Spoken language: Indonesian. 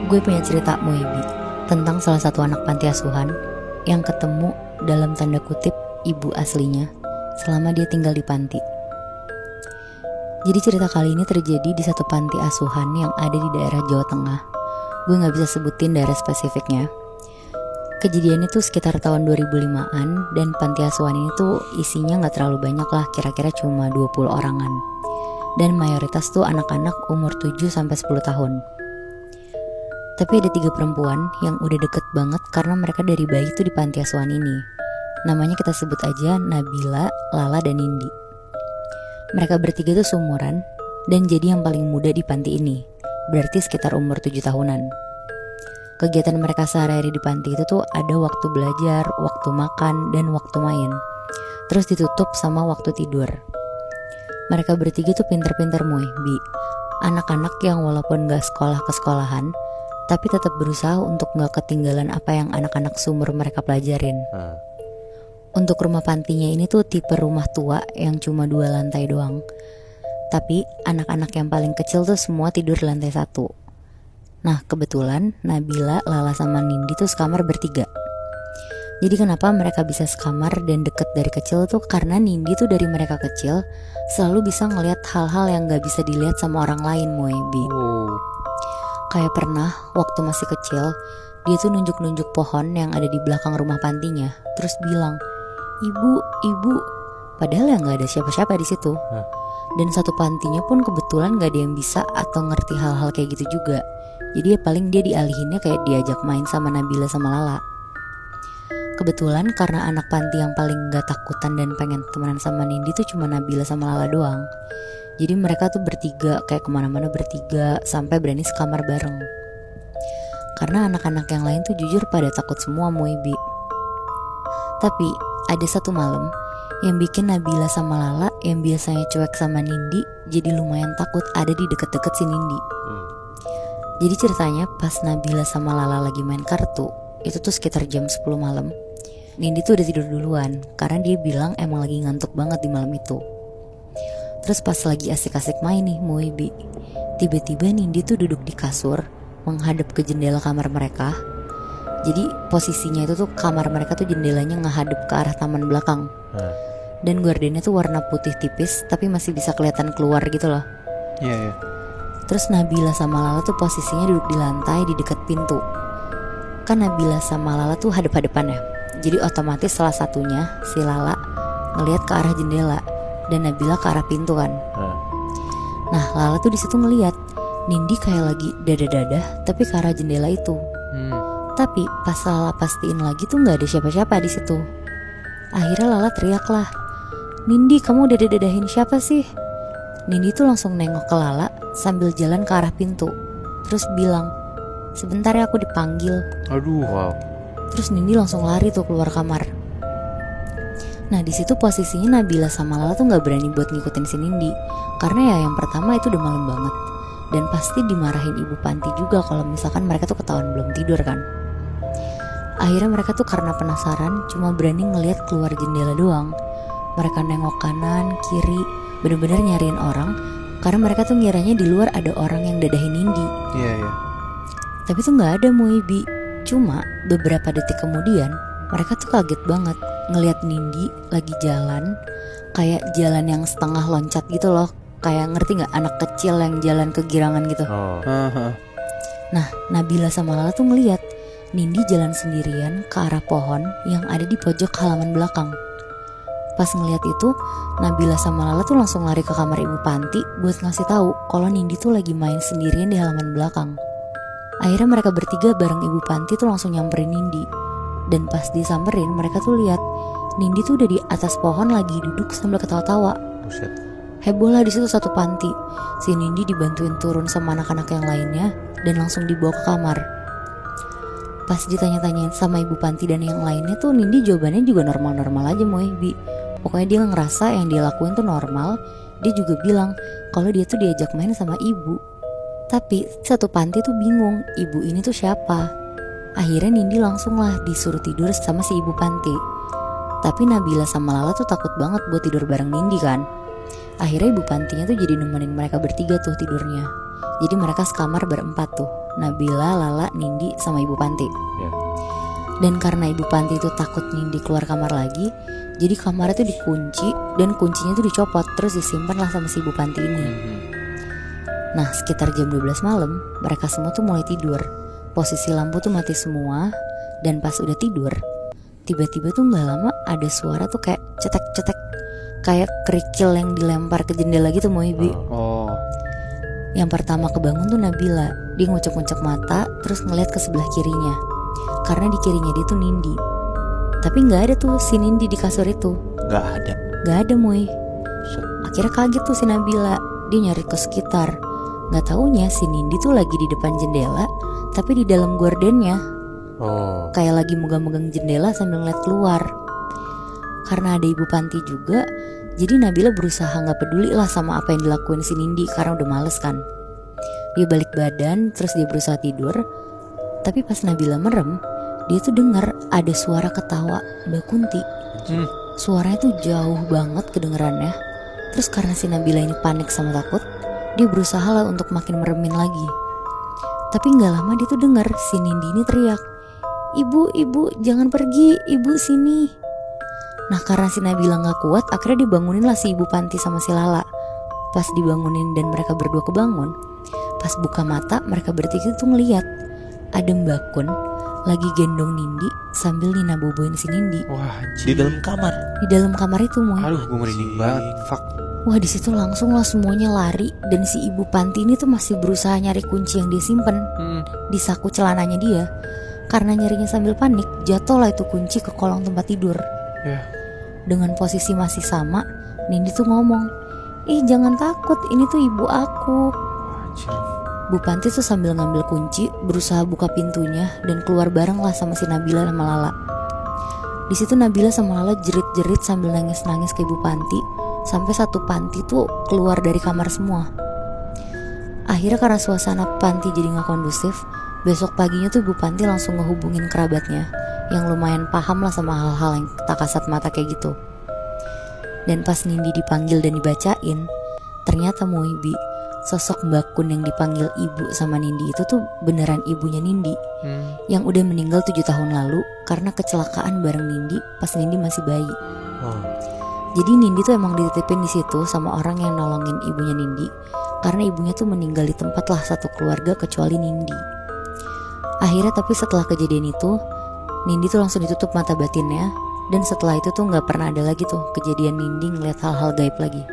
Gue punya cerita Moebi tentang salah satu anak panti asuhan yang ketemu dalam tanda kutip ibu aslinya selama dia tinggal di panti. Jadi cerita kali ini terjadi di satu panti asuhan yang ada di daerah Jawa Tengah. Gue gak bisa sebutin daerah spesifiknya. Kejadian itu sekitar tahun 2005-an dan panti asuhan ini tuh isinya gak terlalu banyak lah, kira-kira cuma 20 orangan. Dan mayoritas tuh anak-anak umur 7-10 tahun. Tapi ada 3 perempuan yang udah deket banget karena mereka dari bayi tuh di panti asuhan ini. Namanya kita sebut aja Nabila, Lala, dan Nindi. Mereka bertiga tuh seumuran dan jadi yang paling muda di panti ini. Berarti sekitar umur 7 tahunan. Kegiatan mereka sehari-hari di panti itu tuh ada waktu belajar, waktu makan, dan waktu main. Terus ditutup sama waktu tidur. Mereka bertiga tuh pinter-pinter Bi. Anak-anak yang walaupun gak sekolah ke sekolahan, tapi tetap berusaha untuk gak ketinggalan apa yang anak-anak seumur mereka pelajarin. Untuk rumah pantinya ini tuh tipe rumah tua yang cuma 2 lantai doang. Tapi anak-anak yang paling kecil tuh semua tidur di lantai 1. Nah kebetulan Nabila, Lala, sama Nindi tuh sekamar bertiga. Jadi kenapa mereka bisa sekamar dan deket dari kecil tuh karena Nindi tuh dari mereka kecil selalu bisa ngelihat hal-hal yang gak bisa dilihat sama orang lain Bi. Kayak pernah waktu masih kecil dia tuh nunjuk-nunjuk pohon yang ada di belakang rumah pantinya, terus bilang, Ibu, padahal ya gak ada siapa-siapa di situ. Dan satu pantinya pun kebetulan gak ada yang bisa atau ngerti hal-hal kayak gitu juga. Jadi ya paling dia dialihinnya kayak diajak main sama Nabila sama Lala. Kebetulan karena anak panti yang paling gak takutan dan pengen temenan sama Nindi tuh cuma Nabila sama Lala doang. Jadi mereka tuh bertiga kayak kemana-mana bertiga sampai berani sekamar bareng. Karena anak-anak yang lain tuh jujur pada takut semua Bi. Tapi ada satu malam yang bikin Nabila sama Lala yang biasanya cuek sama Nindi jadi lumayan takut ada di deket-deket si Nindi. Jadi ceritanya pas Nabila sama Lala lagi main kartu, itu tuh sekitar jam 10 malam. Nindi tuh udah tidur duluan karena dia bilang emang lagi ngantuk banget di malam itu. Terus pas lagi asik-asik main nih Bi, tiba-tiba Nindi tuh duduk di kasur menghadap ke jendela kamar mereka. Jadi posisinya itu tuh kamar mereka tuh jendelanya ngehadap ke arah taman belakang. Dan gordennya tuh warna putih tipis tapi masih bisa kelihatan keluar gitu loh. Iya. Terus Nabila sama Lala tuh posisinya duduk di lantai di dekat pintu. Kan Nabila sama Lala tuh hadap-hadapan ya. Jadi otomatis salah satunya si Lala ngelihat ke arah jendela dan Nabila ke arah pintu kan. Nah Lala tuh di situ ngelihat Nindi kayak lagi dadah-dadah tapi ke arah jendela itu. Tapi pas Lala pastiin lagi tuh nggak ada siapa-siapa di situ. Akhirnya Lala teriak lah, Nindi kamu dadah-dadahin siapa sih? Nindi tuh langsung nengok ke Lala sambil jalan ke arah pintu. Terus bilang, sebentar ya aku dipanggil. Aduh, wow. Terus Nindi langsung lari tuh keluar kamar. Nah di situ posisinya Nabila sama Lala tuh nggak berani buat ngikutin si Nindi karena ya yang pertama itu udah malam banget dan pasti dimarahin ibu panti juga kalau misalkan mereka tuh ketahuan belum tidur kan. Akhirnya mereka tuh karena penasaran cuma berani ngelihat keluar jendela doang. Mereka nengok kanan, kiri, bener-bener nyariin orang karena mereka tuh ngiranya di luar ada orang yang dadahin Nindi. Iya. Tapi tuh gak ada Bi. Cuma beberapa detik kemudian mereka tuh kaget banget ngelihat Nindi lagi jalan, kayak jalan yang setengah loncat gitu loh. Kayak ngerti gak anak kecil yang jalan kegirangan gitu. Nah Nabila sama Lala tuh ngelihat Nindi jalan sendirian ke arah pohon yang ada di pojok halaman belakang. Pas ngeliat itu, Nabila sama Lala tuh langsung lari ke kamar ibu panti buat ngasih tahu kalau Nindi tuh lagi main sendirian di halaman belakang. Akhirnya mereka bertiga bareng ibu panti tuh langsung nyamperin Nindi. Dan pas disamperin mereka tuh lihat Nindi tuh udah di atas pohon lagi duduk sambil ketawa-tawa. Buset. Heboh lah di situ satu panti. Si Nindi dibantuin turun sama anak-anak yang lainnya dan langsung dibawa ke kamar. Pas ditanya-tanyain sama ibu panti dan yang lainnya tuh Nindi jawabannya juga normal-normal aja Bi. Pokoknya dia ngerasa yang dia lakuin tuh normal. Dia juga bilang kalau dia tuh diajak main sama ibu. Tapi satu panti tuh bingung ibu ini tuh siapa. Akhirnya Nindi langsung lah disuruh tidur sama si ibu panti. Tapi Nabila sama Lala tuh takut banget buat tidur bareng Nindi kan. Akhirnya ibu pantinya tuh jadi nemenin mereka bertiga tuh tidurnya. Jadi mereka sekamar berempat tuh. Nabila, Lala, Nindi, sama Ibu Panti. Dan karena Ibu Panti itu takut Nindi keluar kamar lagi, jadi kamarnya tuh dikunci dan kuncinya tuh dicopot, terus disimpan lah sama si Ibu Panti ini. Nah sekitar jam 12 malam mereka semua tuh mulai tidur. Posisi lampu tuh mati semua. Dan pas udah tidur, tiba-tiba tuh gak lama ada suara tuh kayak cetek-cetek, kayak kerikil yang dilempar ke jendela gitu Moibi. Yang pertama kebangun tuh Nabila. Dia ngucek-ngucek mata terus ngeliat ke sebelah kirinya, karena di kirinya dia tuh Nindi. Tapi gak ada tuh si Nindi di kasur itu. Gak ada Moy. Akhirnya kaget tuh si Nabila. Dia nyari ke sekitar. Gak taunya si Nindi tuh lagi di depan jendela, tapi di dalam gordennya. Kayak lagi megang-megang jendela sambil ngeliat keluar. Karena ada Ibu Panti juga, jadi Nabila berusaha gak peduli lah sama apa yang dilakuin si Nindi, karena udah males kan. Dia balik badan terus dia berusaha tidur. Tapi pas Nabila merem, dia tuh dengar ada suara ketawa Mbak Kunti. Suaranya tuh jauh banget kedengerannya. Terus karena si Nabila ini panik sama takut, dia berusaha lah untuk makin meremin lagi. Tapi gak lama dia tuh dengar si Nindi ini teriak, "Ibu, ibu, jangan pergi, ibu sini." Nah karena si Nabila gak kuat, akhirnya dibangunin lah si Ibu Panti sama si Lala. Pas dibangunin dan mereka berdua kebangun, pas buka mata mereka bertiga tuh ngeliat ada Mbak Kun lagi gendong Nindi sambil Nina boboin si Nindi. Di dalam kamar? Di dalam kamar itu Moy. Aduh gue merinding banget. Fuck. Wah di situ langsung lah semuanya lari. Dan si Ibu Panti ini tuh masih berusaha nyari kunci yang dia simpen di saku celananya dia. Karena nyarinya sambil panik, jatuhlah itu kunci ke kolong tempat tidur. Dengan posisi masih sama, Nindi tuh ngomong, "Ih jangan takut, ini tuh ibu aku." Bu Panti tuh sambil ngambil kunci, berusaha buka pintunya dan keluar bareng lah sama si Nabila sama Lala. Di situ Nabila sama Lala jerit-jerit sambil nangis-nangis ke Ibu Panti, sampai satu panti tuh keluar dari kamar semua. Akhirnya karena suasana panti jadi gak kondusif, besok paginya tuh Ibu Panti langsung ngehubungin kerabatnya yang lumayan paham lah sama hal-hal yang tak kasat mata kayak gitu. Dan pas Nindi dipanggil dan dibacain, ternyata Moibi, sosok Mbak Kun yang dipanggil ibu sama Nindi itu tuh beneran ibunya Nindi, yang udah meninggal 7 tahun lalu karena kecelakaan bareng Nindi pas Nindi masih bayi. Jadi Nindi tuh emang dititipin di situ sama orang yang nolongin ibunya Nindi, karena ibunya tuh meninggal di tempat lah satu keluarga kecuali Nindi. Akhirnya tapi setelah kejadian itu, Nindi tuh langsung ditutup mata batinnya. Dan setelah itu tuh gak pernah ada lagi tuh kejadian Nindi ngeliat hal-hal gaib lagi.